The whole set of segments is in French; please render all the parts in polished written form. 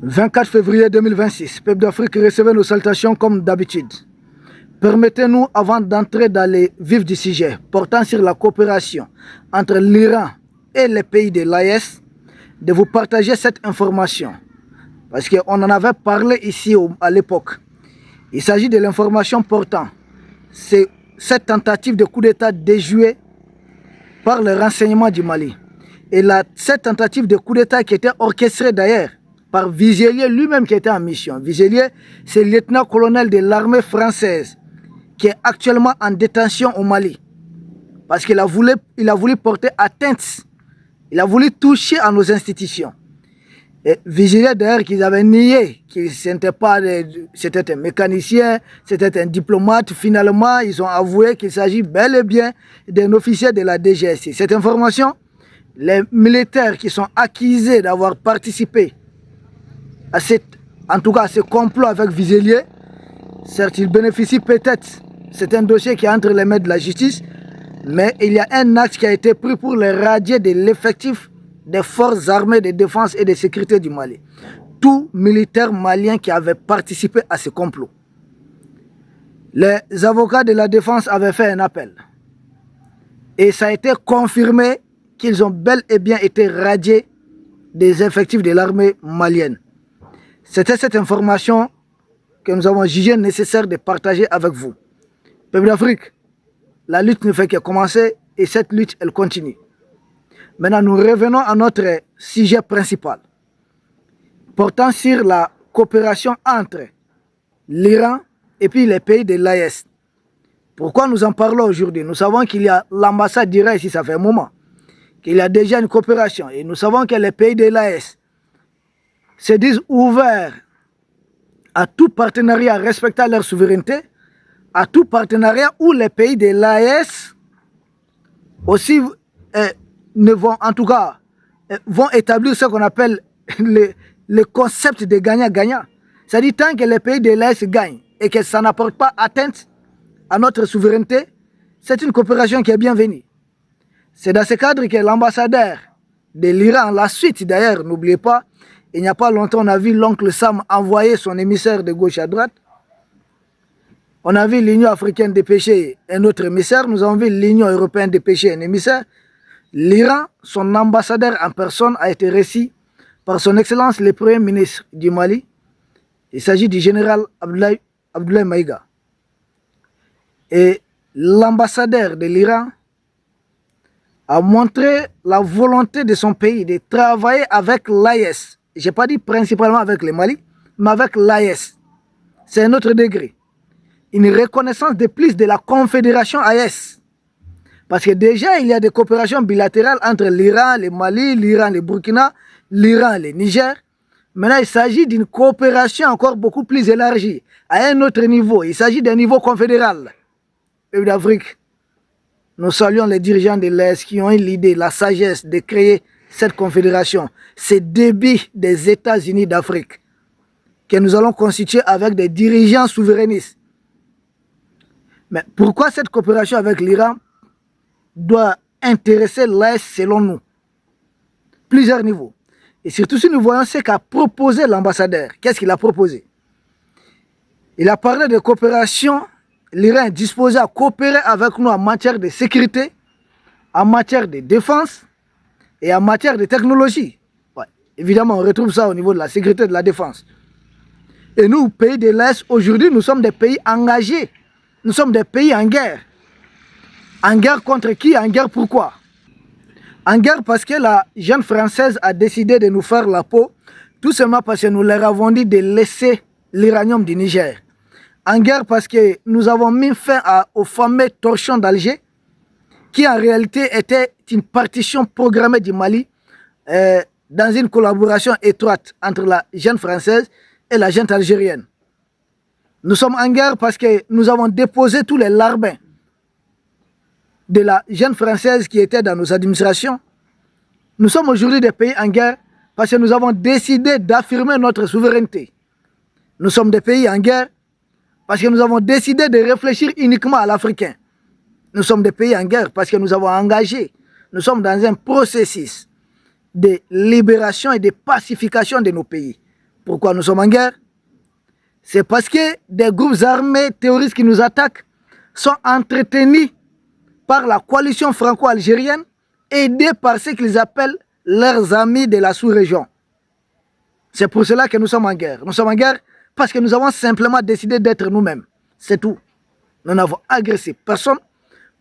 24 février 2026, peuple d'Afrique, recevez nos salutations comme d'habitude. Permettez-nous, avant d'entrer dans les vifs du sujet portant sur la coopération entre l'Iran et les pays de l'AES, de vous partager cette information. Parce qu'on en avait parlé ici à l'époque. Il s'agit de l'information portant c'est cette tentative de coup d'État déjouée par le renseignement du Mali. Et cette tentative de coup d'État qui était orchestrée d'ailleurs par Vizelier lui-même qui était en mission. Vizelier, c'est le lieutenant-colonel de l'armée française qui est actuellement en détention au Mali. Parce qu'il a voulu porter atteinte, il a voulu toucher à nos institutions. Et Vizelier d'ailleurs qu'ils avaient nié qu'il c'était un mécanicien, c'était un diplomate. Finalement, ils ont avoué qu'il s'agit bel et bien d'un officier de la DGSI. Cette information, les militaires qui sont accusés d'avoir participé à ce complot avec Vizelier, certes, ils bénéficient peut-être, c'est un dossier qui est entre les mains de la justice, mais il y a un acte qui a été pris pour les radier de l'effectif des forces armées de défense et de sécurité du Mali. Tout militaire malien qui avait participé à ce complot. Les avocats de la défense avaient fait un appel. Et ça a été confirmé qu'ils ont bel et bien été radiés des effectifs de l'armée malienne. C'était cette information que nous avons jugé nécessaire de partager avec vous. Peuple d'Afrique, la lutte ne fait que commencer et cette lutte, elle continue. Maintenant, nous revenons à notre sujet principal, portant sur la coopération entre l'Iran et puis les pays de l'AES. Pourquoi nous en parlons aujourd'hui? Nous savons qu'il y a l'ambassade d'Iran ici, ça fait un moment, qu'il y a déjà une coopération. Et nous savons que les pays de l'AES se disent ouverts à tout partenariat respectant leur souveraineté, à tout partenariat où les pays de l'AES aussi vont établir ce qu'on appelle le concept de gagnant-gagnant. C'est-à-dire tant que les pays de l'AES gagnent et que ça n'apporte pas atteinte à notre souveraineté, c'est une coopération qui est bienvenue. C'est dans ce cadre que l'ambassadeur de l'Iran, la suite d'ailleurs, n'oubliez pas, il n'y a pas longtemps, on a vu l'oncle Sam envoyer son émissaire de gauche à droite. On a vu l'Union africaine dépêcher un autre émissaire. Nous avons vu l'Union européenne dépêcher un émissaire. L'Iran, son ambassadeur en personne, a été reçu par son Excellence le Premier ministre du Mali. Il s'agit du général Abdoulaye Maïga. Et l'ambassadeur de l'Iran a montré la volonté de son pays de travailler avec l'AES. Je n'ai pas dit principalement avec le Mali, mais avec l'AES. C'est un autre degré. Une reconnaissance de plus de la confédération AES. Parce que déjà, il y a des coopérations bilatérales entre l'Iran, le Mali, l'Iran, le Burkina, l'Iran, le Niger. Maintenant, il s'agit d'une coopération encore beaucoup plus élargie, à un autre niveau. Il s'agit d'un niveau confédéral. Peuple d'Afrique, nous saluons les dirigeants de l'Est qui ont eu l'idée, la sagesse de créer cette confédération, ce débit des États-Unis d'Afrique, que nous allons constituer avec des dirigeants souverainistes. Mais pourquoi cette coopération avec l'Iran doit intéresser l'AES selon nous? Plusieurs niveaux. Et surtout si nous voyons ce qu'a proposé l'ambassadeur. Qu'est-ce qu'il a proposé? Il a parlé de coopération. L'Iran est disposé à coopérer avec nous en matière de sécurité, en matière de défense et en matière de technologie. Ouais. Évidemment, on retrouve ça au niveau de la sécurité et de la défense. Et nous, pays de l'Est, aujourd'hui, nous sommes des pays engagés. Nous sommes des pays en guerre. En guerre contre qui? En guerre pourquoi? En guerre parce que la jeune française a décidé de nous faire la peau, tout simplement parce que nous leur avons dit de laisser l'uranium du Niger. En guerre parce que nous avons mis fin au fameux torchon d'Alger, qui en réalité était une partition programmée du Mali dans une collaboration étroite entre la jeune française et la jeune algérienne. Nous sommes en guerre parce que nous avons déposé tous les larbins de la jeune française qui était dans nos administrations. Nous sommes aujourd'hui des pays en guerre parce que nous avons décidé d'affirmer notre souveraineté. Nous sommes des pays en guerre parce que nous avons décidé de réfléchir uniquement à l'Africain. Nous sommes des pays en guerre parce que nous avons engagé, nous sommes dans un processus de libération et de pacification de nos pays. Pourquoi nous sommes en guerre? C'est parce que des groupes armés terroristes qui nous attaquent sont entretenus par la coalition franco-algérienne, aidés par ce qu'ils appellent leurs amis de la sous-région. C'est pour cela que nous sommes en guerre. Nous sommes en guerre parce que nous avons simplement décidé d'être nous-mêmes. C'est tout. Nous n'avons agressé personne.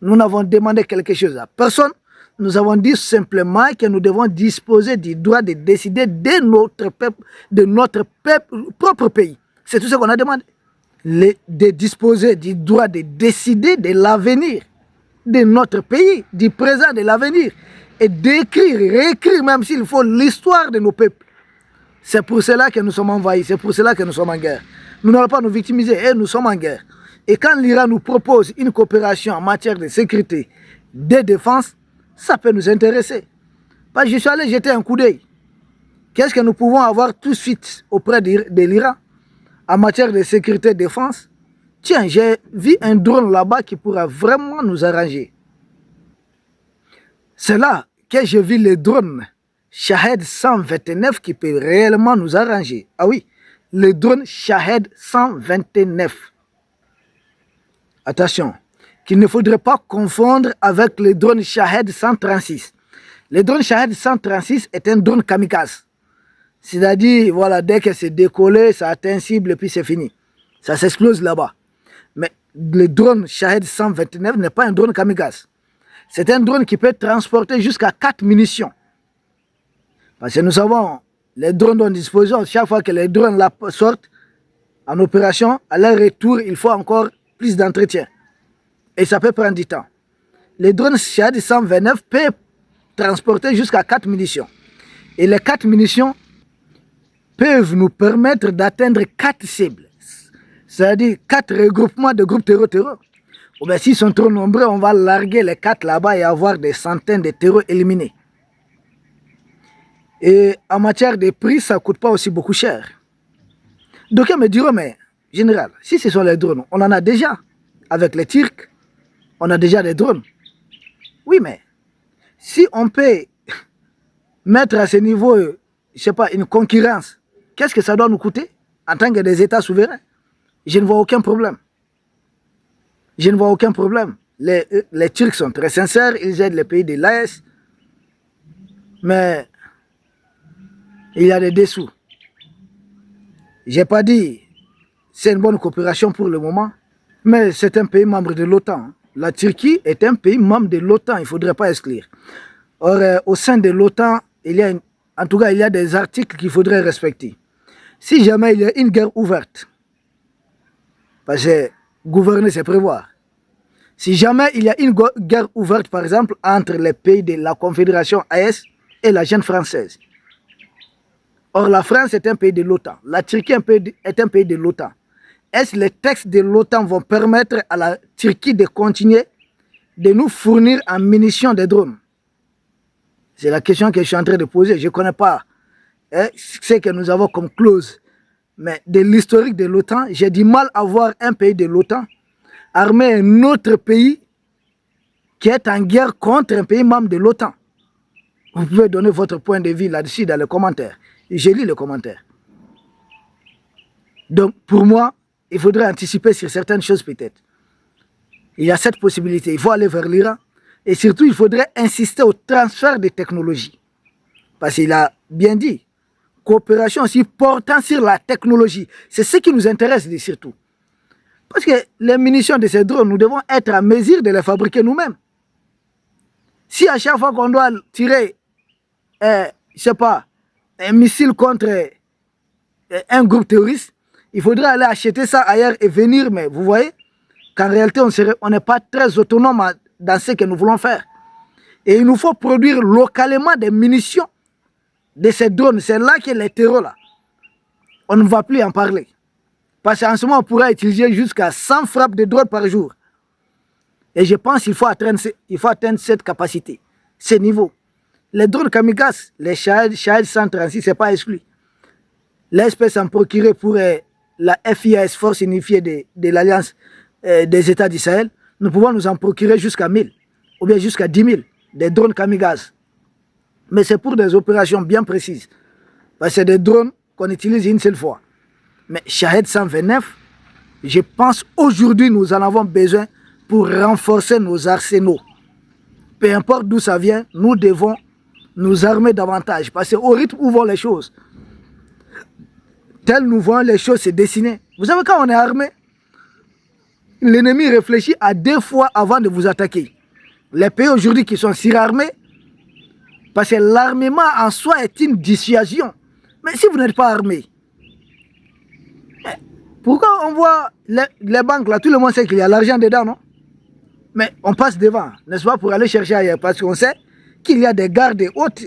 Nous n'avons demandé quelque chose à personne. Nous avons dit simplement que nous devons disposer du droit de décider de notre propre pays. C'est tout ce qu'on a demandé. De disposer du droit de décider de l'avenir de notre pays, du présent, de l'avenir. Et d'écrire, réécrire, même s'il faut, l'histoire de nos peuples. C'est pour cela que nous sommes envahis, c'est pour cela que nous sommes en guerre. Nous n'allons pas nous victimiser, et nous sommes en guerre. Et quand l'Iran nous propose une coopération en matière de sécurité, de défense, ça peut nous intéresser. Parce que je suis allé jeter un coup d'œil. Qu'est-ce que nous pouvons avoir tout de suite auprès de l'Iran en matière de sécurité et de défense? Tiens, j'ai vu un drone là-bas qui pourra vraiment nous arranger. C'est là que j'ai vu le drone Shahed 129 qui peut réellement nous arranger. Ah oui, le drone Shahed 129. Attention, qu'il ne faudrait pas confondre avec le drone Shahed 136. Le drone Shahed 136 est un drone kamikaze. C'est-à-dire, voilà, dès que c'est décollé, ça atteint cible et puis c'est fini. Ça s'explose là-bas. Mais le drone Shahed 129 n'est pas un drone kamikaze. C'est un drone qui peut transporter jusqu'à 4 munitions. Parce que nous savons, les drones dont nous disposons, chaque fois que les drones là sortent en opération, à leur retour, il faut encore plus d'entretien. Et ça peut prendre du temps. Les drones Shahed 129 peuvent transporter jusqu'à 4 munitions. Et les 4 munitions peuvent nous permettre d'atteindre 4 cibles. C'est-à-dire 4 regroupements de groupes terror. Ou bien s'ils sont trop nombreux, on va larguer les 4 là-bas et avoir des centaines de terreurs éliminés. Et en matière de prix, ça ne coûte pas aussi beaucoup cher. Donc ils me diront, mais général, si ce sont les drones, on en a déjà. Avec les Turcs, on a déjà des drones. Oui, mais si on peut mettre à ce niveau, je ne sais pas, une concurrence, qu'est-ce que ça doit nous coûter en tant que des États souverains? Je ne vois aucun problème. Je ne vois aucun problème. Les Turcs sont très sincères, ils aident les pays de l'AES, mais il y a des dessous. Je n'ai pas dit c'est une bonne coopération pour le moment, mais c'est un pays membre de l'OTAN. La Turquie est un pays membre de l'OTAN, il ne faudrait pas exclure. Or, au sein de l'OTAN, en tout cas, il y a des articles qu'il faudrait respecter. Si jamais il y a une guerre ouverte, parce que gouverner, c'est prévoir. Si jamais il y a une guerre ouverte, par exemple, entre les pays de la Confédération AES et la junte française. Or, la France est un pays de l'OTAN. La Turquie est un pays de l'OTAN. Est-ce que les textes de l'OTAN vont permettre à la Turquie de continuer de nous fournir en munitions des drones? C'est la question que je suis en train de poser. Je ne connais pas ce que nous avons comme clause. Mais de l'historique de l'OTAN, j'ai du mal à voir un pays de l'OTAN armer un autre pays qui est en guerre contre un pays membre de l'OTAN. Vous pouvez donner votre point de vue là-dessus dans les commentaires. J'ai lu les commentaires. Donc, pour moi, il faudrait anticiper sur certaines choses peut-être. Il y a cette possibilité. Il faut aller vers l'Iran. Et surtout, il faudrait insister au transfert de technologies. Parce qu'il a bien dit, coopération aussi portant sur la technologie. C'est ce qui nous intéresse surtout. Parce que les munitions de ces drones, nous devons être à mesure de les fabriquer nous-mêmes. Si à chaque fois qu'on doit tirer, je ne sais pas, un missile contre un groupe terroriste, il faudrait aller acheter ça ailleurs et venir. Mais vous voyez qu'en réalité, on n'est pas très autonome dans ce que nous voulons faire. Et il nous faut produire localement des munitions de ces drones. C'est là que les terreurs, là, on ne va plus en parler. Parce qu'en ce moment, on pourrait utiliser jusqu'à 100 frappes de drones par jour. Et je pense qu'il faut atteindre cette capacité, ce niveau. Les drones kamikazes, les Shahed 136, ce n'est pas exclu. L'espèce en procurer pour la FIAS, Force unifiée de l'Alliance des États d'Israël, nous pouvons nous en procurer jusqu'à 1000 ou bien jusqu'à 10 000 des drones kamikazes. Mais c'est pour des opérations bien précises. Parce que c'est des drones qu'on utilise une seule fois. Mais Shahed 129, je pense aujourd'hui nous en avons besoin pour renforcer nos arsenaux. Peu importe d'où ça vient, nous devons nous armer davantage. Parce qu'au rythme où vont les choses, tel nous voyons les choses se dessiner. Vous savez, quand on est armé, l'ennemi réfléchit à 2 fois avant de vous attaquer. Les pays aujourd'hui qui sont surarmés, parce que l'armement en soi est une dissuasion. Mais si vous n'êtes pas armé, pourquoi on voit les banques là, tout le monde sait qu'il y a l'argent dedans, non? Mais on passe devant, n'est-ce pas, pour aller chercher ailleurs, parce qu'on sait qu'il y a des gardes hautes,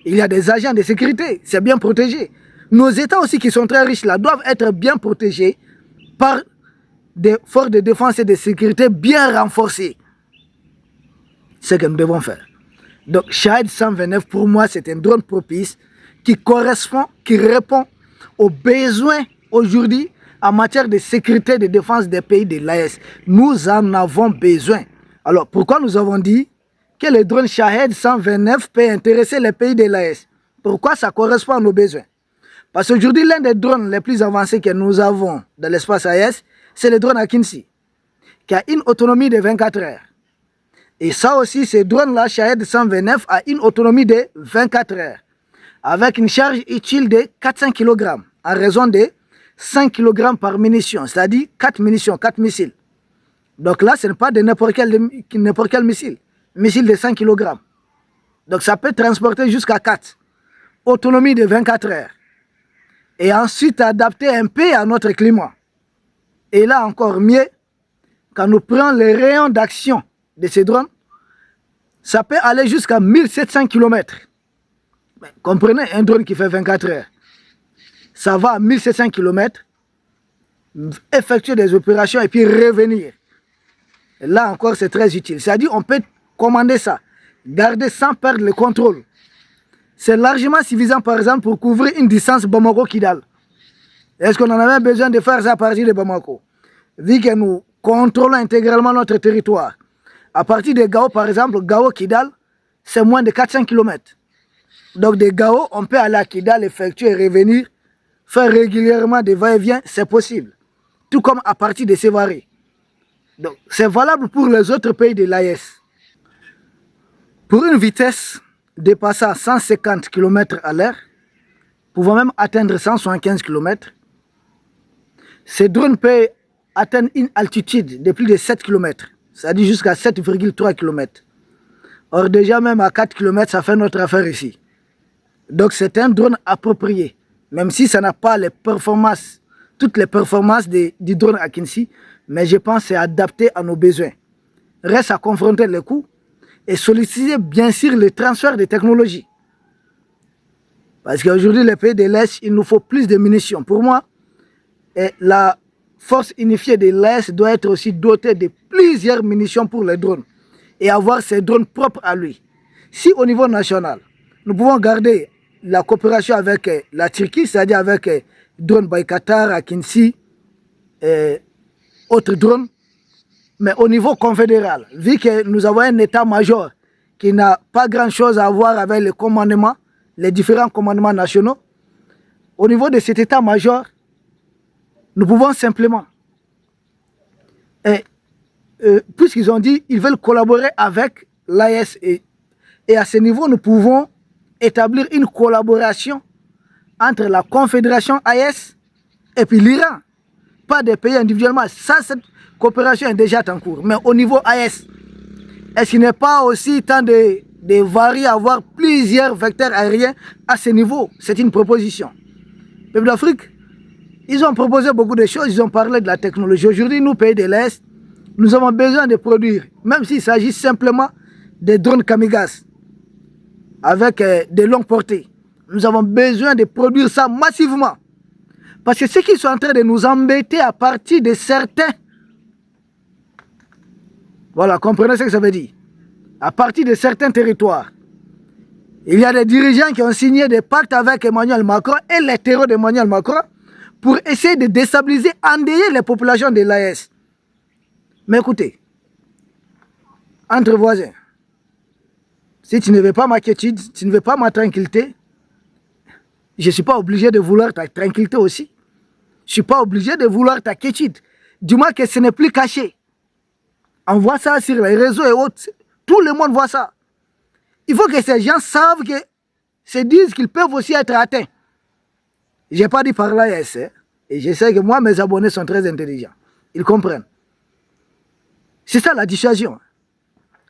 il y a des agents de sécurité, c'est bien protégé. Nos États aussi qui sont très riches là doivent être bien protégés par des forces de défense et de sécurité bien renforcées. C'est ce que nous devons faire. Donc Shahed 129 pour moi c'est un drone propice qui correspond, qui répond aux besoins aujourd'hui en matière de sécurité et de défense des pays de l'AES. Nous en avons besoin. Alors pourquoi nous avons dit que le drone Shahed 129 peut intéresser les pays de l'AES? Pourquoi ça correspond à nos besoins? Parce qu'aujourd'hui, l'un des drones les plus avancés que nous avons dans l'espace AES, c'est le drone Akinci, qui a une autonomie de 24 heures. Et ça aussi, ce drone-là, Shahed 129, a une autonomie de 24 heures, avec une charge utile de 400 kg, en raison de 5 kg par munition, c'est-à-dire 4 munitions, 4 missiles. Donc là, ce n'est pas de n'importe quel missile de 5 kg. Donc ça peut transporter jusqu'à 4. Autonomie de 24 heures. Et ensuite adapter un peu à notre climat. Et là encore mieux, quand nous prenons les rayons d'action de ces drones, ça peut aller jusqu'à 1700 km. Comprenez, un drone qui fait 24 heures, ça va à 1700 km, effectuer des opérations et puis revenir. Et là encore, c'est très utile. C'est-à-dire on peut commander ça, garder sans perdre le contrôle. C'est largement suffisant, par exemple, pour couvrir une distance Bamako-Kidal. Est-ce qu'on en avait besoin de faire ça à partir de Bamako? Vu que nous contrôlons intégralement notre territoire. À partir de Gao, par exemple, Gao-Kidal, c'est moins de 400 km. Donc de Gao, on peut aller à Kidal, effectuer et revenir, faire régulièrement des va-et-vient, c'est possible. Tout comme à partir de Sévaré. Donc c'est valable pour les autres pays de l'AES. Pour une vitesse dépassant 150 km à l'heure, pouvant même atteindre 175 km, ces drones peuvent atteindre une altitude de plus de 7 km, c'est-à-dire jusqu'à 7,3 km. Or déjà même à 4 km, ça fait notre affaire ici. Donc c'est un drone approprié, même si ça n'a pas les performances, toutes les performances du drone Akinci, mais je pense que c'est adapté à nos besoins. Reste à confronter les coûts et solliciter bien sûr le transfert de technologies. Parce qu'aujourd'hui, les pays de l'Est, il nous faut plus de munitions. Pour moi, la force unifiée de l'Est doit être aussi dotée de plusieurs munitions pour les drones et avoir ces drones propres à lui. Si au niveau national, nous pouvons garder la coopération avec la Turquie, c'est-à-dire avec drones Baïkatar, Akinci, autres drones, mais au niveau confédéral, vu que nous avons un état-major qui n'a pas grand-chose à voir avec le commandement, les différents commandements nationaux, au niveau de cet état-major, nous pouvons simplement, puisqu'ils ont dit qu'ils veulent collaborer avec l'AES, et à ce niveau, nous pouvons établir une collaboration entre la Confédération AES et puis l'Iran. Pas des pays individuellement. Ça, cette coopération est déjà en cours. Mais au niveau AES, est-ce qu'il n'est pas aussi temps de varier, avoir plusieurs vecteurs aériens à ce niveau? C'est une proposition. Le peuple d'Afrique, ils ont proposé beaucoup de choses, ils ont parlé de la technologie. Aujourd'hui, nous, pays de l'Est, nous avons besoin de produire, même s'il s'agit simplement des drones kamikazes avec des longues portées. Nous avons besoin de produire ça massivement. Parce que ceux qui sont en train de nous embêter à partir de certains... Voilà, comprenez ce que ça veut dire. À partir de certains territoires, il y a des dirigeants qui ont signé des pactes avec Emmanuel Macron et les terreaux d'Emmanuel Macron pour essayer de déstabiliser, endeuiller les populations de l'AES. Mais écoutez, entre voisins, si tu ne veux pas ma quiétude, tu ne veux pas ma tranquillité, Je ne suis pas obligé de vouloir ta tranquillité aussi. Je ne suis pas obligé de vouloir ta quiétude. Du moins que ce n'est plus caché. On voit ça sur les réseaux et autres. Tout le monde voit ça. Il faut que ces gens savent que se disent qu'ils peuvent aussi être atteints. Je n'ai pas dit par là, yes, hein? Et je sais que moi, mes abonnés sont très intelligents. Ils comprennent. C'est ça la dissuasion.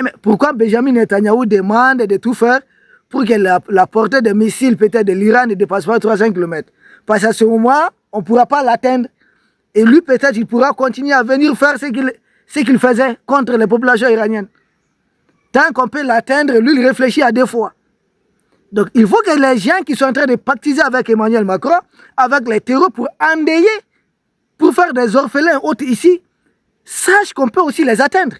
Mais pourquoi Benjamin Netanyahou demande de tout faire pour que la portée des missiles peut-être de l'Iran ne dépasse pas 300 km? Parce qu'à ce moment, on ne pourra pas l'atteindre. Et lui, peut-être, il pourra continuer à venir faire ce qu'il faisait contre les populations iraniennes. Tant qu'on peut l'atteindre, lui, il réfléchit à deux fois. Donc, il faut que les gens qui sont en train de pactiser avec Emmanuel Macron, avec les terreaux pour endayer, pour faire des orphelins autres ici, sachent qu'on peut aussi les atteindre.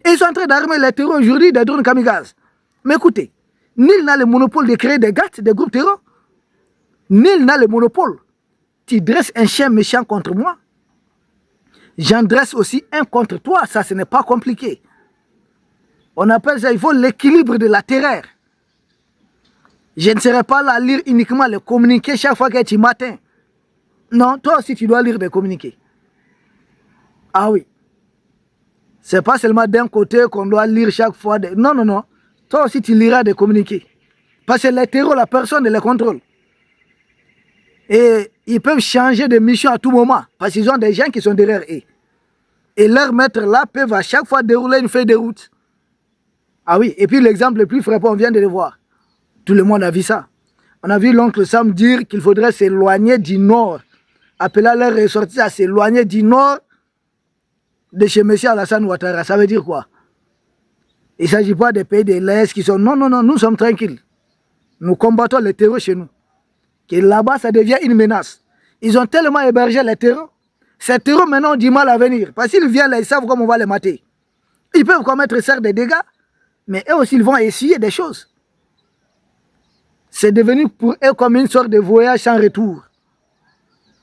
Et ils sont en train d'armer les terreaux aujourd'hui des drones kamikazes. Mais écoutez, nul n'a le monopole de créer des GATT, des groupes terroristes. Nul n'a le monopole. Tu dresses un chien méchant contre moi, j'en dresse aussi un contre toi. Ça, ce n'est pas compliqué. On appelle ça, il faut l'équilibre de la terreur. Je ne serai pas là à lire uniquement les communiqués chaque fois que tu m'atteins. Non, toi aussi tu dois lire des communiqués. Ah oui. C'est pas seulement d'un côté qu'on doit lire chaque fois. Non, non, non. Toi aussi tu liras des communiqués. Parce que les terroristes, la personne les contrôle. Et ils peuvent changer de mission à tout moment. Parce qu'ils ont des gens qui sont derrière eux. Et leurs maîtres là peuvent à chaque fois dérouler une feuille de route. Ah oui, et puis l'exemple le plus frappant, on vient de le voir. Tout le monde a vu ça. On a vu l'oncle Sam dire qu'il faudrait s'éloigner du nord. Appeler à leurs ressortissants à s'éloigner du nord de chez M. Alassane Ouattara. Ça veut dire quoi? Il ne s'agit pas des pays de l'Est qui sont... Non, non, non, nous sommes tranquilles. Nous combattons les terreurs chez nous. Que là-bas, ça devient une menace. Ils ont tellement hébergé les terreurs. Ces terreurs, maintenant, ont du mal à venir. Parce qu'ils viennent là, ils savent comment on va les mater. Ils peuvent commettre certes des dégâts, mais eux aussi, ils vont essayer des choses. C'est devenu pour eux comme une sorte de voyage sans retour.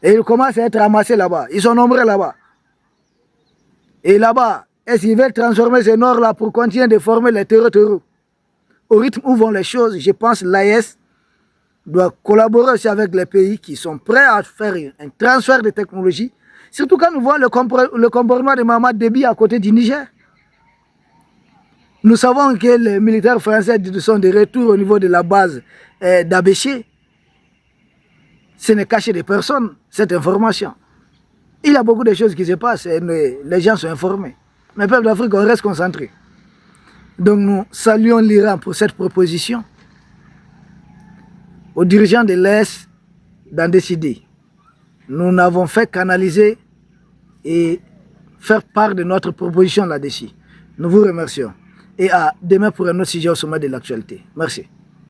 Et ils commencent à être ramassés là-bas. Ils sont nombreux là-bas. Et là-bas, est-ce qu'ils veulent transformer ce nord-là pour continuer de former les terreurs? Au rythme où vont les choses, je pense que l'AES doit collaborer aussi avec les pays qui sont prêts à faire un transfert de technologie. Surtout quand nous voyons le comportement de Mamad Déby à côté du Niger. Nous savons que les militaires français sont de retour au niveau de la base d'Abéché. Ce n'est caché de personne, cette information. Il y a beaucoup de choses qui se passent et les gens sont informés. Mais peuple d'Afrique, on reste concentré. Donc nous saluons l'Iran pour cette proposition. Aux dirigeants de l'Est d'en décider. Nous n'avons fait qu'analyser et faire part de notre proposition là-dessus. Nous vous remercions. Et à demain pour un autre sujet au sommet de l'actualité. Merci.